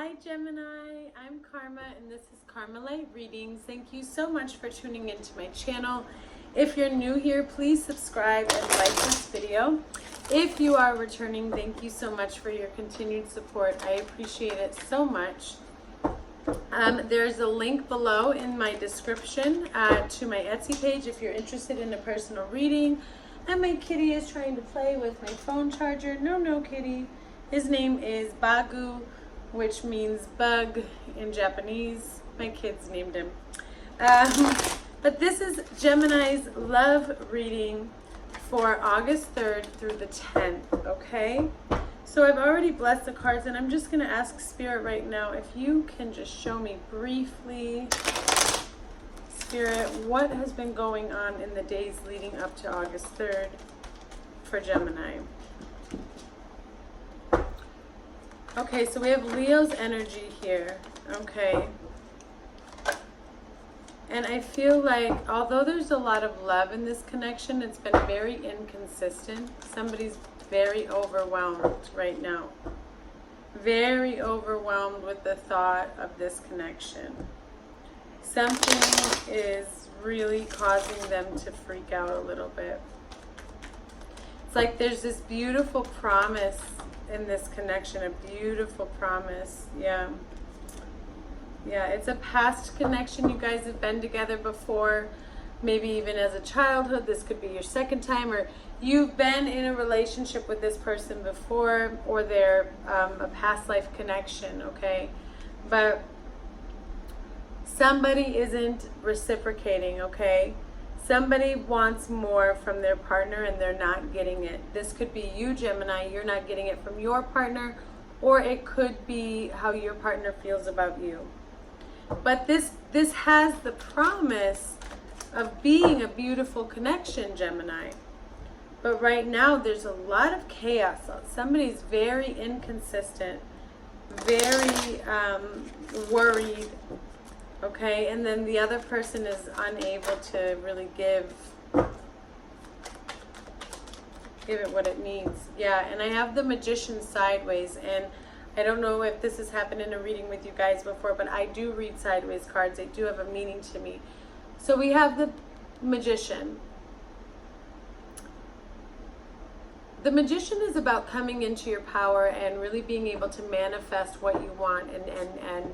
Hi Gemini, I'm Karma and this is Karma Light Readings. Thank you so much for tuning into my channel. If you're new here, please subscribe and like this video. If you are returning, thank you so much for your continued support. I appreciate it so much. There's a link below in my description to my Etsy page if you're interested in a personal reading. And my kitty is trying to play with my phone charger. No, kitty. His name is Bagu, which means bug in Japanese. My kids named him. But this is Gemini's love reading for August 3rd through the 10th, okay? So I've already blessed the cards, and I'm just going to ask Spirit right now if you can just show me briefly, Spirit, what has been going on in the days leading up to August 3rd for Gemini. Okay, so we have Leo's energy here, okay? And I feel like, although there's a lot of love in this connection, it's been very inconsistent. Somebody's very overwhelmed right now. Very overwhelmed with the thought of this connection. Something is really causing them to freak out a little bit. It's like there's this beautiful promise in this connection, a beautiful promise. Yeah, it's a past connection. You guys have been together before, maybe even as a childhood. This could be your second time, or you've been in a relationship with this person before, or they're a past life connection, okay? But somebody isn't reciprocating, okay? Somebody wants more from their partner and they're not getting it. This could be you, Gemini, you're not getting it from your partner, or it could be how your partner feels about you. But this has the promise of being a beautiful connection, Gemini. But right now there's a lot of chaos. Somebody's very inconsistent, very worried. Okay, and then the other person is unable to really give it what it needs. Yeah, and I have the Magician sideways, and I don't know if this has happened in a reading with you guys before, but I do read sideways cards. They do have a meaning to me. So we have the Magician. The Magician is about coming into your power and really being able to manifest what you want and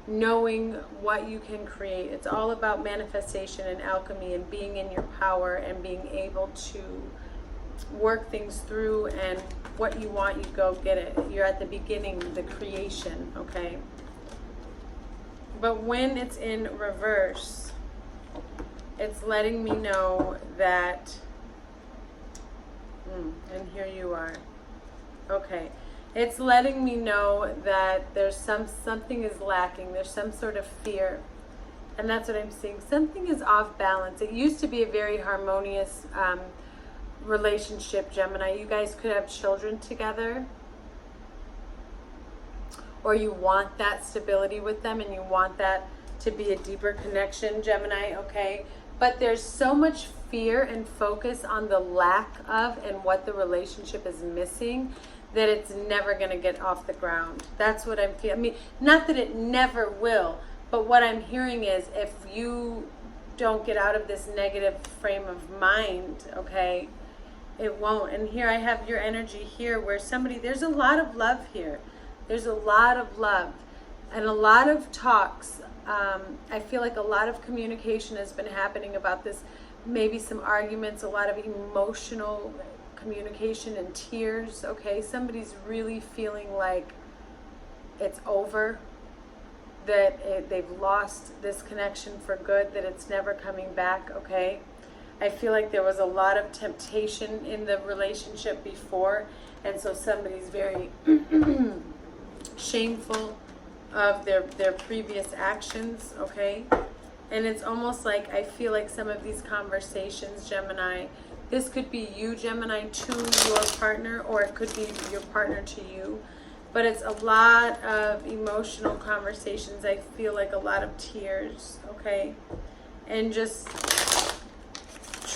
knowing what you can create. It's all about manifestation and alchemy and being in your power and being able to work things through, and what you want, you go get it. You're at the beginning, the creation, okay? But when it's in reverse, it's letting me know that, and here you are, okay. It's letting me know that there's something is lacking. There's some sort of fear. And that's what I'm seeing. Something is off balance. It used to be a very harmonious relationship, Gemini. You guys could have children together. Or you want that stability with them and you want that to be a deeper connection, Gemini, okay? But there's so much fear and focus on the lack of and what the relationship is missing that it's never going to get off the ground. That's what I'm feeling. I mean, not that it never will, but what I'm hearing is if you don't get out of this negative frame of mind, okay, it won't. And here I have your energy here where there's a lot of love here. There's a lot of love and a lot of talks. I feel like a lot of communication has been happening about this, maybe some arguments, a lot of emotional communication and tears, okay? Somebody's really feeling like it's over, that they've lost this connection for good, that it's never coming back, okay? I feel like there was a lot of temptation in the relationship before, and so somebody's very shameful of their previous actions, okay? And it's almost like I feel like some of these conversations, Gemini, this could be you, Gemini, to your partner, or it could be your partner to you. But it's a lot of emotional conversations. I feel like a lot of tears, okay? And just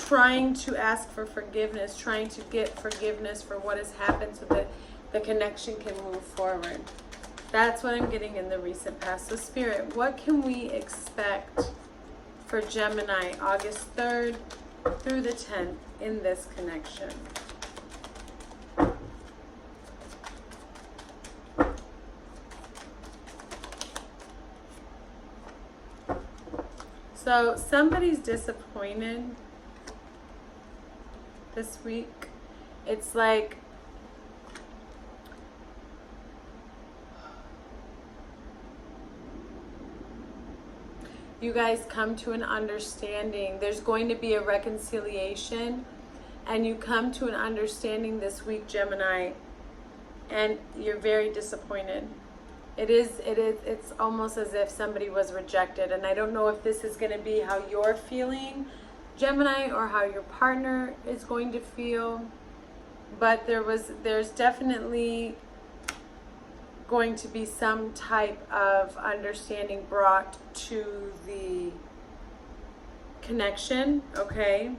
trying to ask for forgiveness, trying to get forgiveness for what has happened so that the connection can move forward. That's what I'm getting in the recent past. So Spirit, what can we expect for Gemini August 3rd through the 10th in this connection? So somebody's disappointed this week. It's like you guys come to an understanding. There's going to be a reconciliation, and you come to an understanding this week, Gemini, and you're very disappointed. It's almost as if somebody was rejected, and I don't know if this is going to be how you're feeling, Gemini, or how your partner is going to feel, but there's definitely going to be some type of understanding brought to the connection, okay?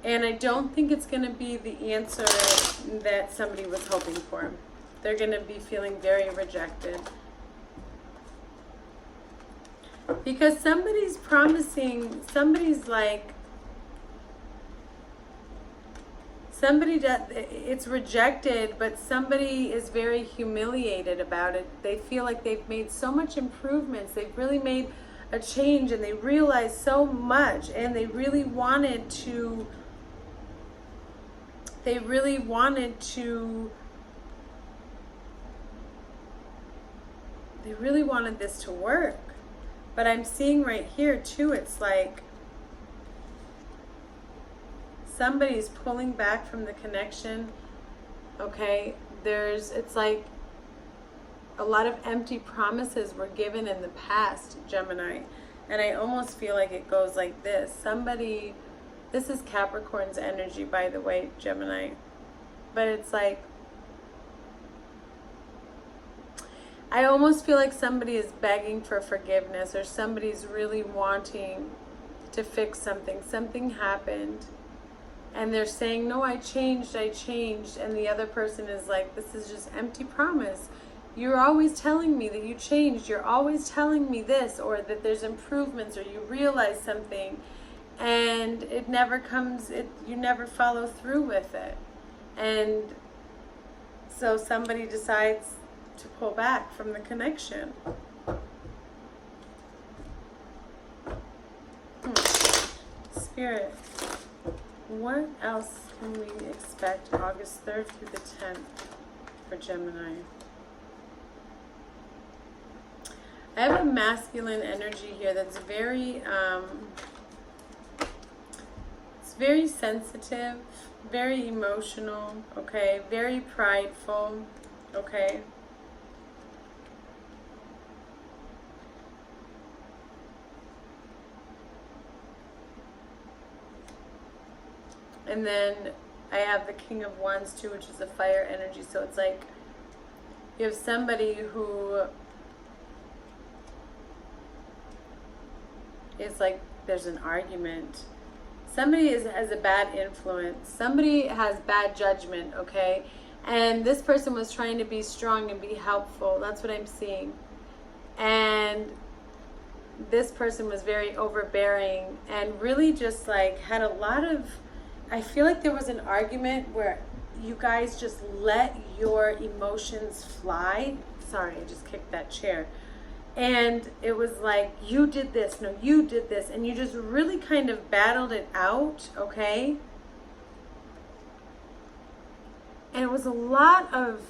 And I don't think it's going to be the answer that somebody was hoping for. They're going to be feeling very rejected. Because somebody's promising, it's rejected, but somebody is very humiliated about it. They feel like they've made so much improvements. They've really made a change, and they realized so much, and they really wanted this to work. But I'm seeing right here too, it's like somebody's pulling back from the connection, okay? It's like a lot of empty promises were given in the past, Gemini. And I almost feel like it goes like this. This is Capricorn's energy, by the way, Gemini. But it's like, I almost feel like somebody is begging for forgiveness, or somebody's really wanting to fix something. Something happened, and they're saying, no, I changed. And the other person is like, this is just empty promise. You're always telling me that you changed. You're always telling me this, or that there's improvements, or you realize something, and it never comes, you never follow through with it. And so somebody decides to pull back from the connection. Spirit, what else can we expect August 3rd through the 10th for Gemini? I have a masculine energy here that's very, it's very sensitive, very emotional, okay, very prideful, okay. And then I have the King of Wands too, which is a fire energy. So it's like you have somebody who is like, there's an argument. Somebody has a bad influence. Somebody has bad judgment, okay? And this person was trying to be strong and be helpful. That's what I'm seeing. And this person was very overbearing and really just like had a lot of, I feel like there was an argument where you guys just let your emotions fly. Sorry, I just kicked that chair. And it was like, you did this, no, you did this. And you just really kind of battled it out, okay? And it was a lot of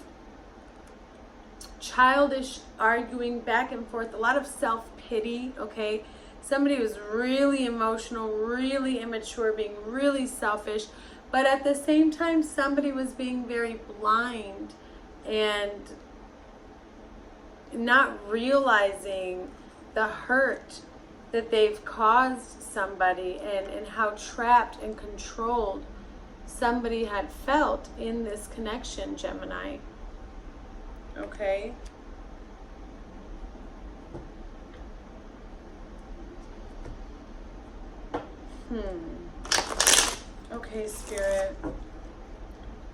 childish arguing back and forth, a lot of self-pity, okay? Somebody was really emotional, really immature, being really selfish. But at the same time, somebody was being very blind and not realizing the hurt that they've caused somebody, and how trapped and controlled somebody had felt in this connection, Gemini. Okay? Okay, Spirit.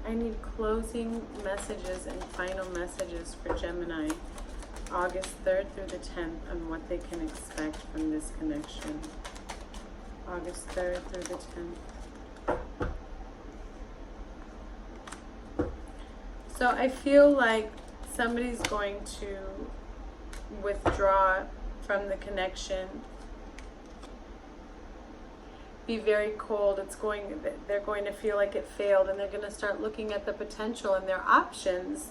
I need closing messages and final messages for Gemini, August 3rd through the 10th, on what they can expect from this connection. August 3rd through the 10th. So I feel like somebody's going to withdraw from the connection, be very cold. They're going to feel like it failed, and they're going to start looking at the potential and their options,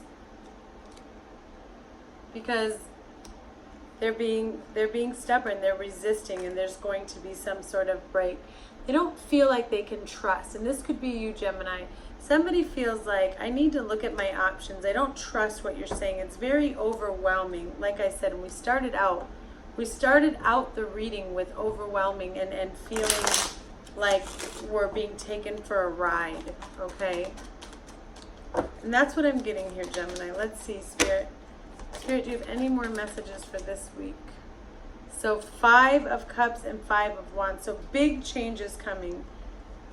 because they're being stubborn, they're resisting, and there's going to be some sort of break. They don't feel like they can trust, and this could be you, Gemini. Somebody feels like, I need to look at my options. I don't trust what you're saying. It's very overwhelming. Like I said, when we started out the reading with overwhelming and feeling like we're being taken for a ride, okay? And that's what I'm getting here, Gemini. Let's see, Spirit. Spirit, do you have any more messages for this week? So 5 of Cups and 5 of Wands. So big changes coming.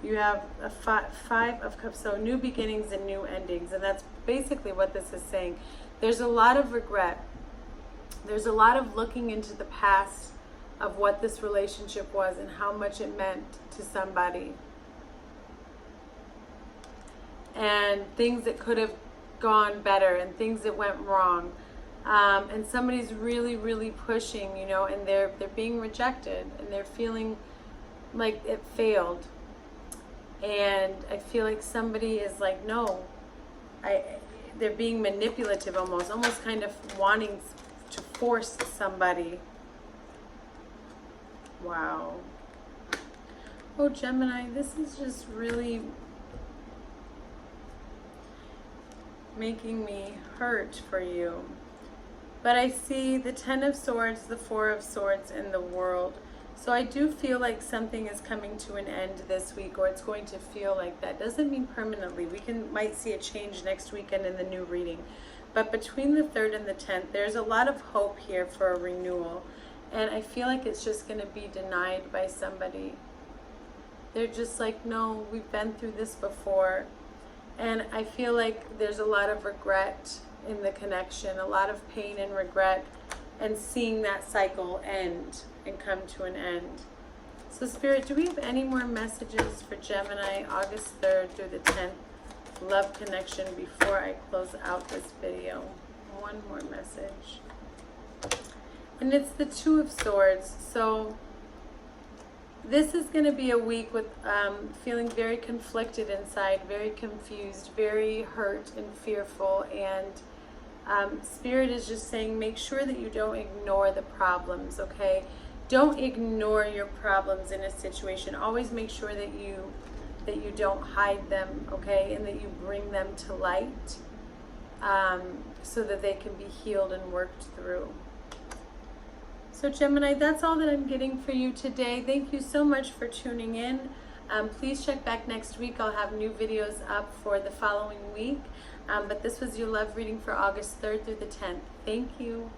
You have a 5 of Cups. So new beginnings and new endings. And that's basically what this is saying. There's a lot of regret. There's a lot of looking into the past of what this relationship was and how much it meant to somebody. And things that could have gone better and things that went wrong. And somebody's really, really pushing, you know, and they're being rejected, and they're feeling like it failed. And I feel like somebody is like, no, they're being manipulative almost kind of wanting to force somebody. Wow. Oh, Gemini, this is just really making me hurt for you. But I see the 10 of Swords, the 4 of Swords, and the World. So I do feel like something is coming to an end this week, or it's going to feel like that. Doesn't mean permanently. We might see a change next weekend in the new reading. But between the 3rd and the 10th, there's a lot of hope here for a renewal. And I feel like it's just going to be denied by somebody. They're just like, no, we've been through this before. And I feel like there's a lot of regret in the connection, a lot of pain and regret, and seeing that cycle end and come to an end. So Spirit, do we have any more messages for Gemini, August 3rd through the 10th, love connection, before I close out this video? One more message. And it's the 2 of Swords. So this is going to be a week with feeling very conflicted inside, very confused, very hurt and fearful. And Spirit is just saying, make sure that you don't ignore the problems, okay? Don't ignore your problems in a situation. Always make sure that you don't hide them, okay? And that you bring them to light so that they can be healed and worked through. So Gemini, that's all that I'm getting for you today. Thank you so much for tuning in. Please check back next week. I'll have new videos up for the following week. But this was your love reading for August 3rd through the 10th. Thank you.